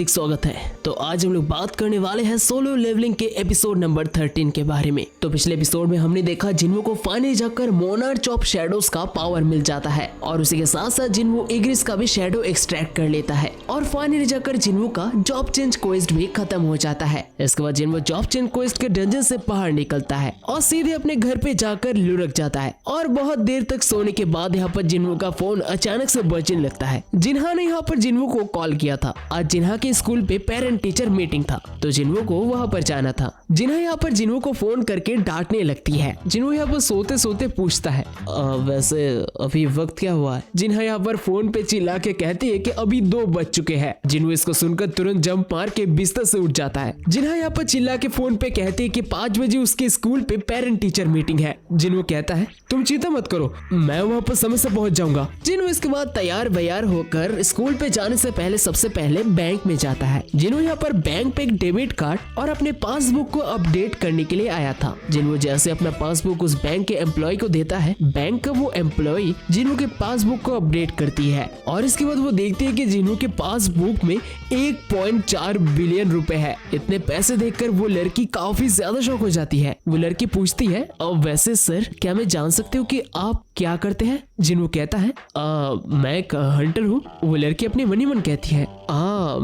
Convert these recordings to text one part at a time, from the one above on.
हार्दिक स्वागत है। तो आज हम लोग बात करने वाले हैं सोलो लेवलिंग के एपिसोड नंबर 13 के बारे में। तो पिछले एपिसोड में हमने देखा जिन्वो को फाइनली जाकर मोनार्च ऑफ शैडोज का पावर मिल जाता है और उसी के साथ साथ जिन्वो इग्रिस का भी शैडो एक्सट्रैक्ट कर लेता है और फाइनली जाकर जिन्वो का जॉब चेंज क्वेस्ट भी खत्म हो जाता है। इसके बाद जिन्वो जॉब चेंज क्वेस्ट के डंजन से बाहर निकलता है और सीधे अपने घर पे जाकर लुढ़क जाता है और बहुत देर तक सोने के बाद यहाँ पर जिन्वो का फोन अचानक से बजने लगता है। जिन्हा ने यहाँ पर जिन्वो को कॉल किया था। आज जिन्हा के स्कूल पे पेरेंट टीचर मीटिंग था तो जिन्वो को वहाँ पर जाना था। जिन्हा यहाँ पर जिन्वो को फोन करके डांटने लगती है। जिन्वो यहाँ पर सोते सोते पूछता है वैसे अभी वक्त क्या हुआ है। जिन्हा यहाँ पर फोन पे चिल्ला के कहती है कि अभी 2 बज चुके हैं। जिन्वो इसको सुनकर तुरंत जंप मार के बिस्तर से उठ जाता है। जिन्हा यहाँ पर चिल्ला के फोन पे कहती है कि 5 बजे उसके स्कूल पे पेरेंट टीचर मीटिंग है। जिन्वो कहता है तुम चिंता मत करो, मैं वहाँ पर समय से पहुंच जाऊंगा। जिन्वो इसके बाद तैयार बयार होकर स्कूल पे जाने से पहले सबसे पहले बैंक में जाता है। जिन्वो यहाँ पर बैंक पे एक डेबिट कार्ड और अपने पासबुक को अपडेट करने के लिए आया था। जिन्वो जैसे अपना पासबुक उस बैंक के एम्प्लॉय को देता है, बैंक का वो एम्प्लॉय जिन्वो के पासबुक को अपडेट करती है और इसके बाद वो देखती है कि जिन्वो के पासबुक में 1.4 बिलियन रुपए है। इतने पैसे देखकर वो लड़की काफी ज्यादा शॉक हो जाती है। वो लड़की पूछती है वैसे सर क्या मैं जान सकती हूँ कि आप क्या करते हैं। जिन्वो कहता है मैं एक हंटर हूँ। वो लड़की अपने मनी मन कहती है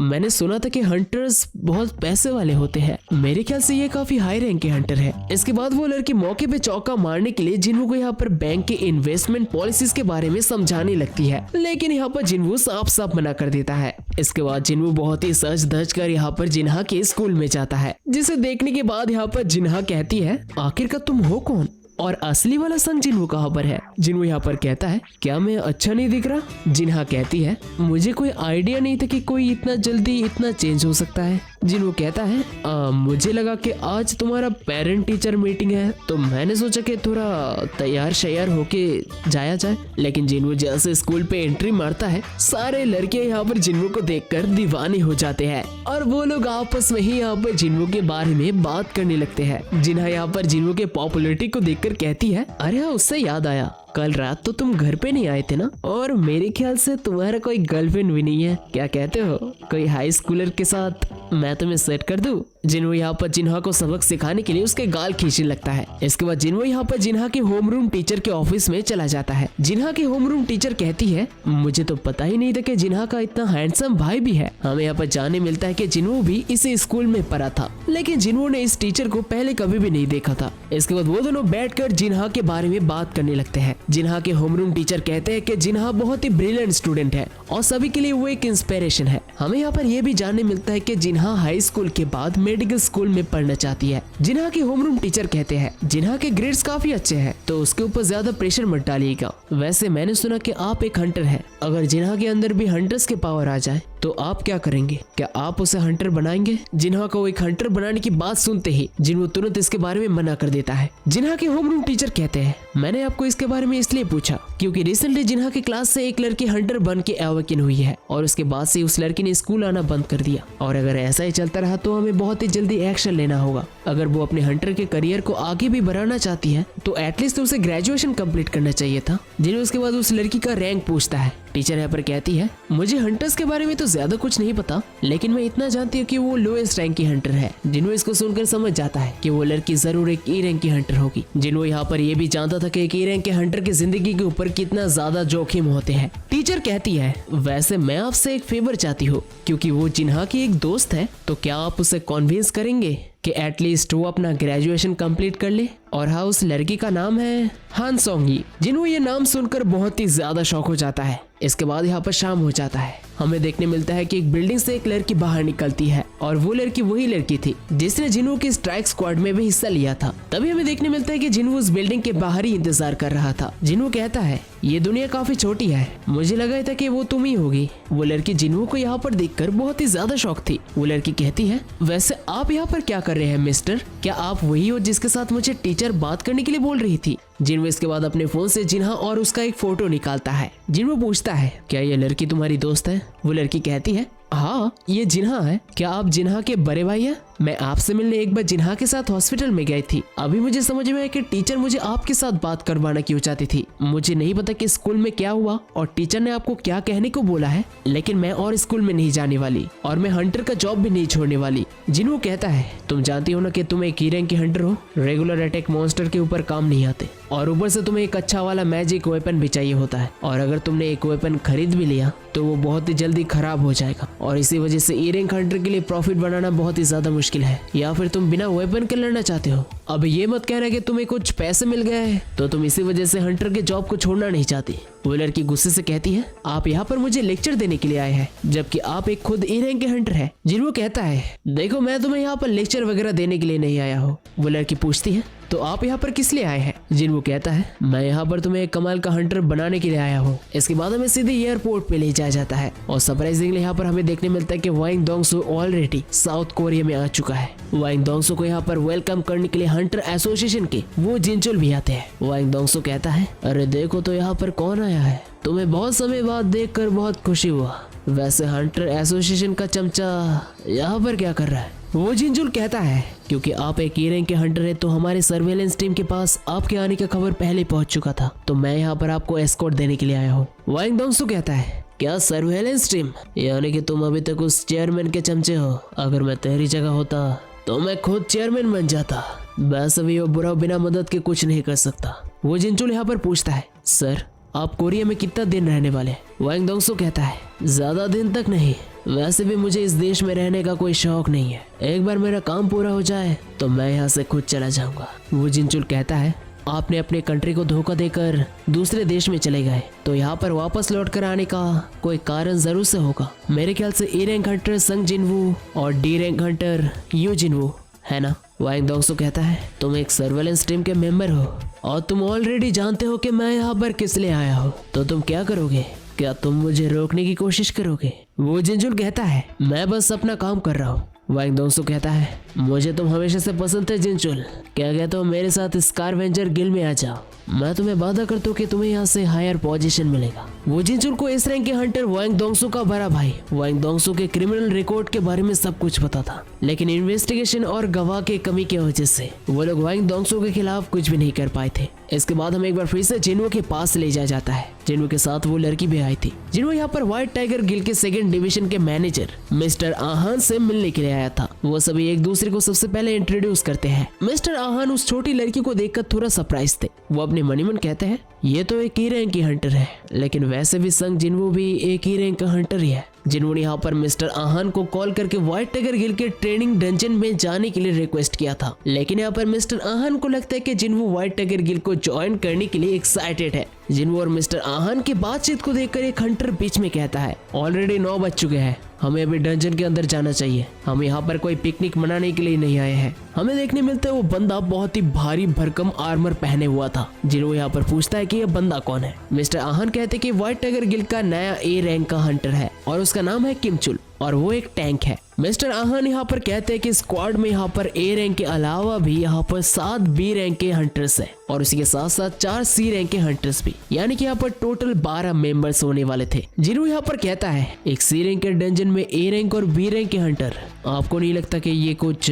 मैंने सुना था कि हंटर्स बहुत पैसे वाले होते हैं, मेरे ख्याल से ये काफी हाई रैंक के हंटर है। इसके बाद वो लड़की मौके पे चौका मारने के लिए जिन्वो को यहाँ पर बैंक के इन्वेस्टमेंट पॉलिसीज के बारे में समझाने लगती है, लेकिन यहाँ पर जिन्वो साफ साफ मना कर देता है। इसके बाद जिन्वो बहुत ही सच धज कर यहाँ पर जिन्हा के स्कूल में जाता है, जिसे देखने के बाद यहाँ पर जिन्हा कहती है आखिरकार तुम हो कौन और असली वाला संग जिन्वो कहाँ पर है। जिन्वो यहाँ पर कहता है क्या मैं अच्छा नहीं दिख रहा। जिन्हा कहती है मुझे कोई आइडिया नहीं था कि कोई इतना जल्दी इतना चेंज हो सकता है। जिन्वो कहता है मुझे लगा कि आज तुम्हारा पेरेंट टीचर मीटिंग है तो मैंने सोचा कि थोड़ा तैयार शैयार होके जाया जाए। लेकिन जिन्वो जैसे स्कूल पे एंट्री मारता है सारे लड़के यहाँ पर जिन्वो को देखकर दीवाने हो जाते हैं और वो लोग आपस में ही यहाँ पर जिन्वो के बारे में बात करने लगते हैं। जिन्हा यहाँ पर जिन्वो के पॉपुलैरिटी को देखकर कहती है अरे उससे याद आया कल रात तो तुम घर पे नहीं आए थे ना, और मेरे ख्याल से तुम्हारा कोई गर्लफ्रेंड भी नहीं है, क्या कहते हो कोई हाई स्कूलर के साथ मैं तुम्हें सेट कर दूं। जिन्वो यहाँ पर जिन्हा को सबक सिखाने के लिए उसके गाल खींचने लगता है। इसके बाद जिन्वो यहाँ पर जिन्हा के होमरूम टीचर के ऑफिस में चला जाता है। जिन्हा की होमरूम टीचर कहती है मुझे तो पता ही नहीं था कि जिन्हा का इतना हैंडसम भाई भी है। हमें यहाँ पर जानने मिलता है कि जिन्वो भी इसी स्कूल में पढ़ा था, लेकिन जिन्वो ने इस टीचर को पहले कभी भी नहीं देखा था। इसके बाद वो दोनों बैठकर जिन्हा के बारे में बात करने लगते हैं। जिन्हा के होमरूम टीचर कहते हैं कि जिन्हा बहुत ही ब्रिलियंट स्टूडेंट है और सभी के लिए वो एक इंस्पिरेशन है। हमें यहाँ पर यह भी जानने मिलता है कि जिन्हा हाई स्कूल के बाद मेडिकल स्कूल में पढ़ना चाहती है। जिन्हा के होमरूम टीचर कहते हैं जिन्हा के ग्रेड्स काफी अच्छे हैं तो उसके ऊपर ज्यादा प्रेशर मत डालिएगा। वैसे मैंने सुना कि आप एक हंटर हैं, अगर जिन्हा के अंदर भी हंटर्स के पावर आ जाए तो आप क्या करेंगे, क्या आप उसे हंटर बनाएंगे। जिन्हा को एक हंटर बनाने की बात सुनते ही जिन्वो तुरंत इसके बारे में मना कर देता है। जिन्हा के होमरूम टीचर कहते हैं मैंने आपको इसके बारे में इसलिए पूछा क्योंकि रिसेंटली जिन्हा की क्लास से एक लड़की हंटर बन के अवेकन हुई है और उसके बाद से उस लड़की ने स्कूल आना बंद कर दिया और अगर ऐसा ही चलता रहा तो हमें बहुत ही जल्दी एक्शन लेना होगा। अगर वो अपने हंटर के करियर को आगे भी बढ़ाना चाहती है तो एटलीस्ट उसे ग्रेजुएशन कंप्लीट करना चाहिए था। जिन्होंने उसके बाद उस लड़की का रैंक पूछता है। टीचर यहाँ पर कहती है मुझे हंटर्स के बारे में तो ज्यादा कुछ नहीं पता, लेकिन मैं इतना जानती हूँ कि वो लोएस्ट रैंक की हंटर है। जिन्होंने इसको सुनकर समझ जाता है कि वो लड़की जरूर एक ई रैंक की हंटर होगी। जिन्होंने यहाँ पर ये भी जानता था कि एक ई रैंक के हंटर की जिंदगी के ऊपर कितना ज्यादा जोखिम होते हैं। टीचर कहती है वैसे मैं आपसे एक फेवर चाहती हूँ क्योंकि वो जिन्हा की एक दोस्त है, तो क्या आप उसे कन्विंस करेंगे कि एटलीस्ट वो अपना ग्रेजुएशन कंप्लीट कर ले। और हाँ, उस लड़की का नाम है हान सोंगी। जिन्हों ये नाम सुनकर बहुत ही ज्यादा शॉक हो जाता है। इसके बाद यहाँ पर शाम हो जाता है। हमें देखने मिलता है कि एक बिल्डिंग से एक लड़की बाहर निकलती है और वो लड़की वही लड़की थी जिसने जिन्हों के स्ट्राइक स्क्वाड में भी हिस्सा लिया था। तभी हमें देखने मिलता है कि जिन्हों उस बिल्डिंग के बाहर ही इंतजार कर रहा था। जिन्हों कहता है ये दुनिया काफी छोटी है, मुझे लगा था कि वो तुम ही होगी। वो लड़की जिन्हों को यहाँ पर देखकर बहुत ही ज्यादा शौक थी। वो लड़की कहती है वैसे आप यहाँ पर क्या कर रहे हैं मिस्टर, क्या आप वही हो जिसके साथ मुझे टीचर बात करने के लिए बोल रही थी। जिन्वो इसके बाद अपने फोन से जिन्हा और उसका एक फोटो निकालता है। जिन्वो पूछता है क्या ये लड़की तुम्हारी दोस्त है। वो लड़की कहती है हाँ, ये जिन्हा है। क्या आप जिन्हा के बड़े भाई हैं? मैं आपसे मिलने एक बार जिन्हा के साथ हॉस्पिटल में गई थी। अभी मुझे समझ में आया कि टीचर मुझे आपके साथ बात करवाना क्यों चाहती थी। मुझे नहीं पता कि स्कूल में क्या हुआ और टीचर ने आपको क्या कहने को बोला है, लेकिन मैं और स्कूल में नहीं जाने वाली और मैं हंटर का जॉब भी नहीं छोड़ने वाली। जिन्हों कहता है, तुम जानती हो ना कि तुम एक रैंक के हंटर हो, रेगुलर अटैक मॉन्स्टर के ऊपर काम नहीं आते और ऊपर से तुम्हें एक अच्छा वाला मैजिक वेपन भी चाहिए होता है, और अगर तुमने एक वेपन खरीद भी लिया तो वो बहुत ही जल्दी खराब हो जाएगा और इसी वजह से ई रैंक हंटर के लिए प्रॉफिट बनाना बहुत ही ज्यादा मुश्किल है। या फिर तुम बिना वेपन के लड़ना चाहते हो? अब ये मत कहना कि तुम्हें कुछ पैसे मिल गए हैं तो तुम इसी वजह से हंटर के जॉब को छोड़ना नहीं चाहती। वो लड़की गुस्से से कहती है, आप यहाँ पर मुझे लेक्चर देने के लिए आए हैं जबकि आप एक खुद ई रैंक के हंटर है। जिन्हों कहता है, देखो मैं तुम्हें यहाँ पर लेक्चर वगैरह देने के लिए नहीं आया हूँ। वो लड़की पूछती है, तो आप यहाँ पर किस लिए आए हैं? जिन्हों कहता है, मैं यहाँ पर तुम्हें एक कमाल का हंटर बनाने के लिए आया हूँ। इसके बाद हमें सीधे एयरपोर्ट पे ले जाया जाता है और सरप्राइजिंगली यहाँ पर हमें देखने मिलता है कि वाइंग डोंगसो ऑलरेडी साउथ कोरिया में आ चुका है। वाइंग डोंगसो को यहाँ पर वेलकम करने के लिए हंटर एसोसिएशन के वो जिनचुल भी आते हैं। वाइंग डोंगसो कहता है, अरे देखो तो यहाँ पर कौन आया है, तुम्हें बहुत समय बाद देखकर बहुत खुशी हुआ। वैसे हंटर एसोसिएशन का चमचा यहाँ पर क्या कर रहा है? वो जिनजुल कहता है, क्योंकि आप एक ई रैंक के हंटर है तो हमारे सर्वेलेंस टीम के पास आपके आने का खबर पहले पहुंच चुका था, तो मैं यहाँ पर आपको एस्कॉर्ट देने के लिए आया हूँ। वाइंग डोंगसो कहता है, क्या सर्वेलेंस टीम? यानी कि तुम अभी तक उस चेयरमैन के चमचे हो। अगर मैं तेरी जगह होता तो मैं खुद चेयरमैन बन जाता। वैसे भी वो बुरा बिना मदद के कुछ नहीं कर सकता। वो जिनचुल यहाँ पर पूछता है, सर आप कोरिया में कितना दिन रहने वाले? वाइंग डोंगसो कहता है, ज्यादा दिन तक नहीं, वैसे भी मुझे इस देश में रहने का कोई शौक नहीं है। एक बार मेरा काम पूरा हो जाए तो मैं यहाँ से खुद चला जाऊंगा। वो जिनचुल कहता है, आपने अपने कंट्री को धोखा देकर दूसरे देश में चले गए तो यहाँ पर वापस लौट कर आने का कोई कारण जरूर से होगा। मेरे ख्याल से ई रैंक हंटर संग जिनवू और डी रैंक हंटर यू जिनवू है ना? वाइंग डोंगसो कहता है, तुम एक सर्वेलेंस टीम के मेंबर हो और तुम ऑलरेडी जानते हो कि मैं यहाँ पर किस लिए आया हूँ, तो तुम क्या करोगे? क्या तुम मुझे रोकने की कोशिश करोगे? वो जिनजुल कहता है, मैं बस अपना काम कर रहा हूँ। वाइंग डोंगसो कहता है, मुझे तुम हमेशा से पसंद थे जिनचुल, क्या कहते हो मेरे साथ स्कारवेंजर गिल्ड में आ जाओ, मैं तुम्हें वादा करता हूँ कि तुम्हें यहाँ से हायर पोजीशन मिलेगा। वो जिनचुल को इस रैंक के हंटर वाइंग डोंगसो का बड़ा भाई वाइंग डोंगसो के क्रिमिनल रिकॉर्ड के बारे में सब कुछ पता था, लेकिन इन्वेस्टिगेशन और गवाह के कमी की वजह से वो लोग वाइंग डोंगसो के खिलाफ कुछ भी नहीं कर पाए थे। इसके बाद हमें एक बार फिर से जिन्हो के पास ले जाया जाता है। जिन्हो के साथ वो लड़की भी आई थी। जिन्हो यहाँ पर व्हाइट टाइगर गिल्ड के सेकंड डिवीजन के मैनेजर मिस्टर आहान से मिलने के लिए आया था। वो सभी एक दूसरे को सबसे पहले इंट्रोड्यूस करते हैं। मिस्टर आहान उस छोटी लड़की को देखकर थोड़ा सरप्राइज थे। वो अपने मनी मन कहते हैं, ये तो एक ई रैंक की हंटर है, लेकिन वैसे भी संग जिन्हो भी एक ई रैंक का हंटर ही है। जिन्होंने यहाँ पर मिस्टर आहान को कॉल करके व्हाइट टाइगर गिल्ड के ट्रेनिंग डंजन में जाने के लिए रिक्वेस्ट किया था, लेकिन यहाँ पर मिस्टर आहान को लगता है कि जिन्हो व्हाइट टाइगर गिल्ड को ज्वाइन करने के लिए एक्साइटेड है। जिन्हो और मिस्टर आहान की बातचीत को देखकर एक हंटर बीच में कहता है, ऑलरेडी 9 बज चुके हैं, हमें अभी डंजन के अंदर जाना चाहिए। हम यहाँ पर कोई पिकनिक मनाने के लिए नहीं आए हैं। हमें देखने मिलता है वो बंदा बहुत ही भारी भरकम आर्मर पहने हुआ था। जिन्हों यहाँ पर पूछता है कि ये बंदा कौन है। मिस्टर आहान कहते हैं कि व्हाइट टाइगर गिल्ड का नया ए रैंक का हंटर है और उसका नाम है किमचुल और वो एक टैंक है। मिस्टर आहान यहाँ पर कहते हैं कि स्क्वाड में यहाँ पर ए रैंक के अलावा भी यहाँ पर 7 बी रैंक के हंटर्स हैं और उसी के साथ साथ 4 सी रैंक के हंटर्स भी, यानी कि यहाँ पर टोटल 12 मेंबर्स होने वाले थे। जिन्हों यहाँ पर कहता है, एक सी रैंक के डंजन में ए रैंक और बी रैंक के हंटर, आपको नहीं लगता कि ये कुछ?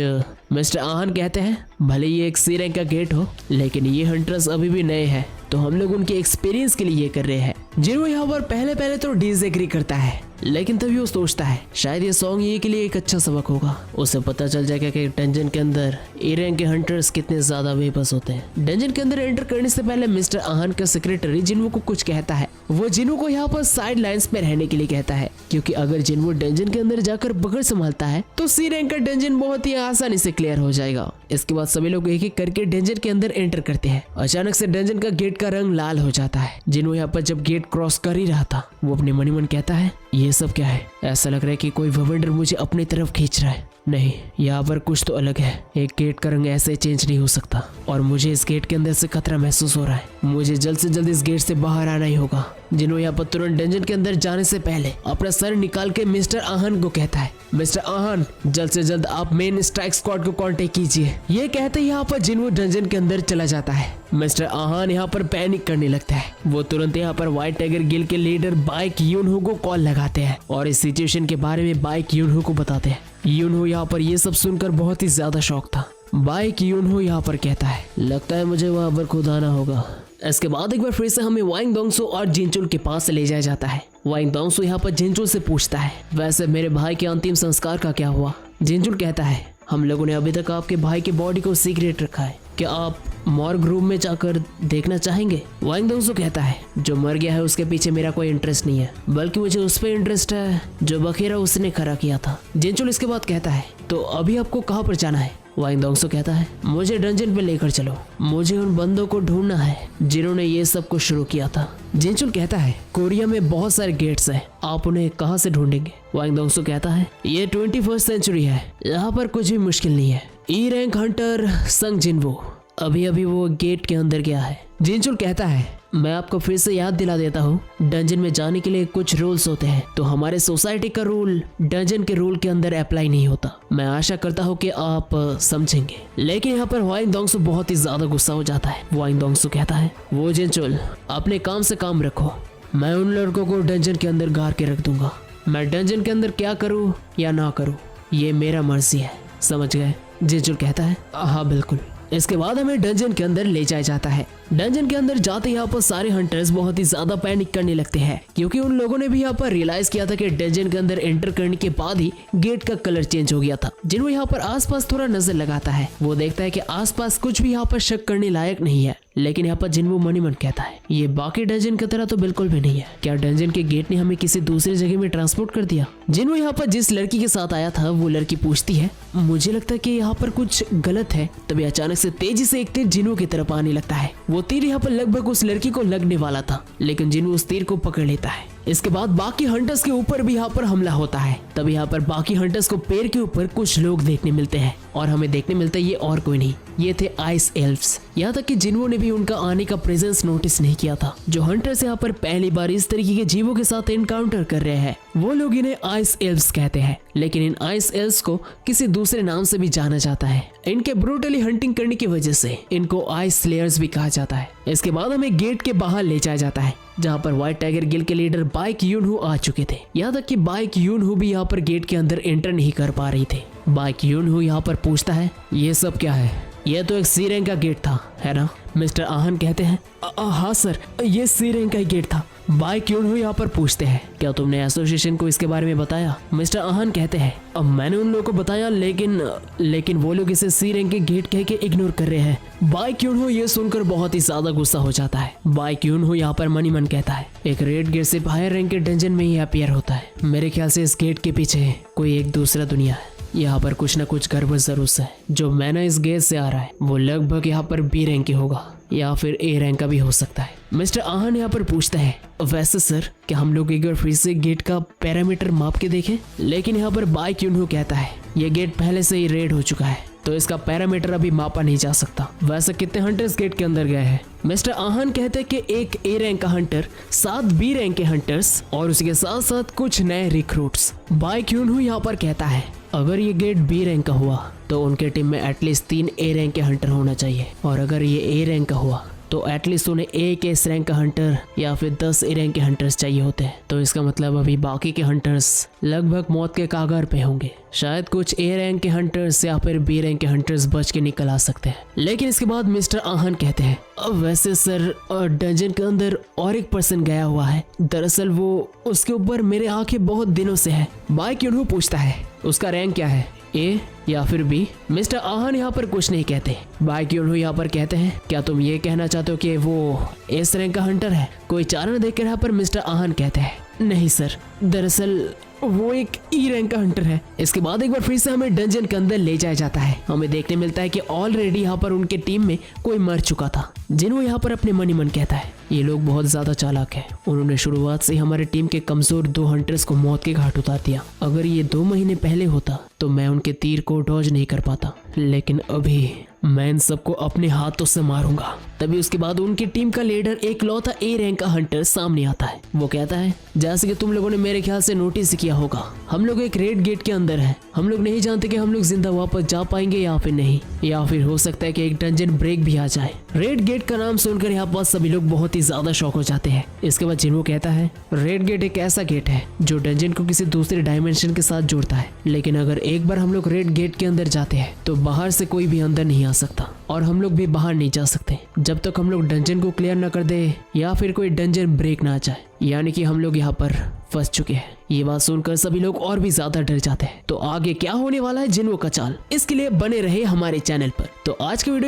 मिस्टर आहान कहते हैं, भले ये एक सी रैंक का गेट हो, लेकिन ये हंटर्स अभी भी नए हैं, तो हम लोग उनके एक्सपीरियंस के लिए ये कर रहे हैं। जिन्हों यहाँ पर पहले तो डिसएग्री करता है, लेकिन तभी वो सोचता है शायद ये सॉन्ग ये के लिए एक अच्छा सबक होगा। उसे पता चल जाएगा कि डंजन के अंदर ए रैंक के हंटर्स कितने ज्यादा बेबस होते हैं। डंजन के अंदर एंटर करने से पहले मिस्टर आहान का सेक्रेटरी जिन्हो को कुछ कहता है। वो जिन्हो को यहाँ पर साइड लाइन्स में रहने के लिए कहता है, क्योंकि अगर जिन्हो डंजन के अंदर जाकर पकड़ संभालता है तो सी रैंक का डंजन बहुत ही आसानी से क्लियर हो जाएगा। इसके बाद सभी लोग एक एक करके डंजन के अंदर एंटर करते हैं। अचानक से डंजन का गेट का रंग लाल हो जाता है। जिन्हो यहाँ पर जब गेट क्रॉस कर ही रहा था, वो अपने मनी मन कहता है, ये सब क्या है? ऐसा लग रहा है कि कोई ववेंडर मुझे अपनी तरफ खींच रहा है। नहीं, यहाँ पर कुछ तो अलग है। एक गेट का रंग ऐसे चेंज नहीं हो सकता और मुझे इस गेट के अंदर से खतरा महसूस हो रहा है। मुझे जल्द से जल्द इस गेट से बाहर आना ही होगा। जिन्हों यहाँ पर तुरंत डंजन के अंदर जाने से पहले अपना सर निकाल के मिस्टर आहान को कहता है, मिस्टर आहान जल्द से जल्द आप मेन स्ट्राइक स्क्वाड को कांटेक्ट कीजिए। ये कहते ही यहाँ पर जिन्हो डंजन के अंदर चला जाता है। मिस्टर आहान यहाँ पर पैनिक करने लगता है। वो तुरंत यहाँ पर व्हाइट टाइगर गिल्ड के लीडर बाइक यूनहो को कॉल लगाते हैं और इसी सिचुएशन के बारे में बाइक यूनहो को बताते हैं। यूनहो यहाँ पर ये सब सुनकर बहुत ही ज्यादा शॉक था। बाइक यूनहो यहाँ पर कहता है, लगता है मुझे वहाँ पर खुद आना होगा। इसके बाद एक बार फिर से हमें वांग दोंगसो और जिनचुल के पास ले जाया जाता है। वांग दोंगसो यहाँ पर जिनचुल से पूछता है, वैसे मेरे भाई के अंतिम संस्कार का क्या हुआ? जिनचुल कहता है, हम लोगों ने अभी तक आपके भाई के बॉडी को सीक्रेट रखा है, क्या आप मॉर्ग रूम में जाकर देखना चाहेंगे? वांग दोंगसो कहता है, जो मर गया है उसके पीछे मेरा कोई इंटरेस्ट नहीं है, बल्कि मुझे उस पर इंटरेस्ट है जो बखेरा उसने खड़ा किया था। जिनचुल इसके बाद कहता है, तो अभी आपको कहाँ पर जाना है? वांग दोंगसो कहता है, मुझे डंजन पे लेकर चलो, मुझे उन बंदों को ढूंढना है जिन्होंने ये सब कुछ शुरू किया था। जिनचुल कहता है, कोरिया में बहुत सारे गेट्स हैं, आप उन्हें कहाँ से ढूंढेंगे? वांग दोंगसो कहता है, ये 21st सेंचुरी है, यहाँ पर कुछ भी मुश्किल नहीं है। ई रैंक हंटर संग जिनवो अभी अभी वो गेट के अंदर गया है। जिनचुल कहता है, मैं आपको फिर से याद दिला देता हूँ, डंजन में जाने के लिए कुछ रूल्स होते हैं, तो हमारे सोसाइटी का रूल डंजन के रूल के अंदर अप्लाई नहीं होता। मैं आशा करता हूँ कि आप समझेंगे। लेकिन यहाँ पर वांग दोंगसो बहुत ही ज्यादा गुस्सा हो जाता है। वांग दोंगसो कहता है, वो जिनचुल अपने काम से काम रखो, मैं उन लड़कों को डंजन के अंदर गाड़ के रख दूंगा। मैं डंजन के अंदर क्या करूँ या ना करूँ ये मेरा मर्जी है, समझ गए? जिनचुल कहता है, हाँ बिल्कुल। इसके बाद हमें डंजन के अंदर ले जाया जाता है। डंजन के अंदर जाते यहाँ पर सारे हंटर्स बहुत ही ज्यादा पैनिक करने लगते हैं, क्योंकि उन लोगों ने भी यहाँ पर रियलाइज किया था कि डंजन के अंदर एंटर करने के बाद ही गेट का कलर चेंज हो गया था। जिन्हों यहाँ पर आसपास थोड़ा नजर लगाता है, वो देखता है कि आसपास कुछ भी यहाँ पर शक करने लायक नहीं है। लेकिन यहाँ पर जिन्वो मनी मन कहता है, ये बाकी डंजन की तरह तो बिल्कुल भी नहीं है, क्या डंजन के गेट ने हमें किसी दूसरी जगह में ट्रांसपोर्ट कर दिया? जिन्वो यहाँ पर जिस लड़की के साथ आया था वो लड़की पूछती है, मुझे लगता है कि यहाँ पर कुछ गलत है। तभी अचानक से तेजी से एक तीर जिन्वो की तरफ आने लगता है। वो तीर यहाँ पर लगभग उस लड़की को लगने वाला था, लेकिन जिन्वो उस तीर को पकड़ लेता है। इसके बाद बाकी हंटर्स के ऊपर भी यहाँ पर हमला होता है। तब यहाँ पर बाकी हंटर्स को पेड़ के ऊपर कुछ लोग देखने मिलते हैं, और हमें देखने मिलता है ये और कोई नहीं, ये थे आइस एल्फ्स। यहाँ तक कि जिन्वो ने भी उनका आने का प्रेजेंस नोटिस नहीं किया था। जो हंटर्स यहाँ पर पहली बार इस तरीके के जीवों के साथ एनकाउंटर कर रहे हैं, वो लोग इन्हें आइस एल्फ्स कहते हैं। लेकिन इन आइस एल्फ्स को किसी दूसरे नाम से भी जाना जाता है। इनके ब्रूटली हंटिंग करने की वजह से इनको आइस स्लेयर्स भी कहा जाता है। इसके बाद हमें गेट के बाहर ले जाया जाता है, जहाँ पर व्हाइट टाइगर गिल के लीडर बाइक यूनहो आ चुके थे। यहाँ तक कि बाइक यूनहो भी यहाँ पर गेट के अंदर एंटर नहीं कर पा रही थे। बाइक यूनहो यहाँ पर पूछता है, ये सब क्या है? ये तो एक सी रैंक का गेट था, है ना? मिस्टर आहन कहते हैं, हाँ सर, ये सी रैंक का ही गेट था। बाइक यूनहो यहाँ पर पूछते हैं, क्या तुमने एसोसिएशन को इसके बारे में बताया? मिस्टर आहन कहते हैं, अब मैंने उन लोगों को बताया, लेकिन वो लोग इसे सी रैंक के गेट कह के इग्नोर कर रहे हैं। बाइक यूनहो ये सुनकर बहुत ही ज्यादा गुस्सा हो जाता है। बाइक यूनहो यहाँ पर मनी मन कहता है, एक रेड गेट सिर्फ हायर रैंक के डंजन में ही अपीयर होता है। मेरे ख्याल से इस गेट के पीछे कोई एक दूसरा दुनिया है। यहाँ पर कुछ न कुछ गड़बड़ जरूर है। जो मैना इस गेट से आ रहा है वो लगभग यहाँ पर बी रैंक की होगा, या फिर ए रैंक का भी हो सकता है। मिस्टर आहन यहाँ पर पूछता है, वैसे सर क्या हम लोग एक बार फिर से गेट का पैरामीटर माप के देखें? लेकिन यहाँ पर बाइक यूनहो कहता है, ये गेट पहले से ही रेड हो चुका है, तो इसका पैरामीटर अभी मापा नहीं जा सकता। वैसे कितने हंटर्स गेट के अंदर गए हैं? मिस्टर आहन कहते हैं कि एक ए रैंक का हंटर, 7 बी रैंक के हंटर्स और उसके साथ साथ कुछ नए रिक्रूट्स। बाइक यूनहो यहाँ पर कहता है, अगर ये गेट बी रैंक का हुआ तो उनके टीम में एटलीस्ट 3 ए रैंक के हंटर होना चाहिए, और अगर ये ए रैंक का हुआ तो एटलीस्ट उन्हें एक एस रैंक का हंटर या फिर 10 ए रैंक के हंटर्स चाहिए होते हैं। तो इसका मतलब अभी बाकी के हंटर्स लगभग मौत के कागार पे होंगे। शायद कुछ ए रैंक के हंटर्स या फिर बी रैंक के हंटर्स बच के निकल आ सकते हैं। लेकिन इसके बाद मिस्टर आहन कहते हैं, अब वैसे सर डंजन के अंदर और एक पर्सन गया हुआ है, दरअसल वो उसके ऊपर मेरे आंखें बहुत दिनों से है। बाइक यूनहो पूछता है, उसका रैंक क्या है, ए या फिर बी? मिस्टर आहन यहाँ पर कुछ नहीं कहते। बाइक यूनहो यहाँ पर कहते हैं, क्या तुम ये कहना चाहते हो कि वो एस रैंक का हंटर है? कोई चारण देखकर यहाँ पर मिस्टर आहन कहते हैं, नहीं सर, दरअसल वो एक ई रैंक का हंटर है। इसके बाद एक बार फिर से हमें डंजन के अंदर ले जाया जाता है। हमें देखने मिलता है कि ऑलरेडी यहाँ पर उनके टीम में कोई मर चुका था। जिन्हों यहाँ पर अपने मनी मन कहता है, ये लोग बहुत ज्यादा चालाक हैं। उन्होंने शुरुआत से हमारे टीम के कमजोर 2 हंटर्स को मौत के घाट उतार दिया। अगर ये 2 महीने पहले होता तो मैं उनके तीर को डॉज नहीं कर पाता, लेकिन अभी मैं इन सबको अपने हाथों से मारूंगा। तभी उसके बाद उनकी टीम का लीडर एक लौता ए रैंक का हंटर सामने आता है। वो कहता है, जैसे कि तुम लोगों ने मेरे ख्याल से नोटिस किया होगा, हम लोग एक रेड गेट के अंदर है। हम लोग नहीं जानते कि हम लोग जिंदा वापस जा पाएंगे या फिर नहीं, या फिर हो सकता है कि एक डंजन ब्रेक भी आ जाए। रेड गेट का नाम सुनकर यहाँ पर सभी लोग बहुत ही ज्यादा शॉक हो जाते हैं। इसके बाद जिन्हो कहता है, रेड गेट एक ऐसा गेट है जो डंजन को किसी दूसरे डायमेंशन के साथ जोड़ता है, लेकिन अगर एक बार हम लोग रेड गेट के अंदर जाते हैं तो बाहर से कोई भी अंदर नहीं आ सकता और हम लोग भी बाहर नहीं जा सकते जब तक हम लोग डंजन को क्लियर ना कर दे या फिर कोई डंजन ब्रेक ना आ जाए, यानी कि हम लोग यहाँ पर फंस चुके हैं। ये बात सुनकर सभी लोग और भी ज्यादा डर जाते हैं। तो आगे क्या होने वाला है जिन्हो का चाल, इसके लिए बने रहे हमारे चैनल पर। तो आज के वीडियो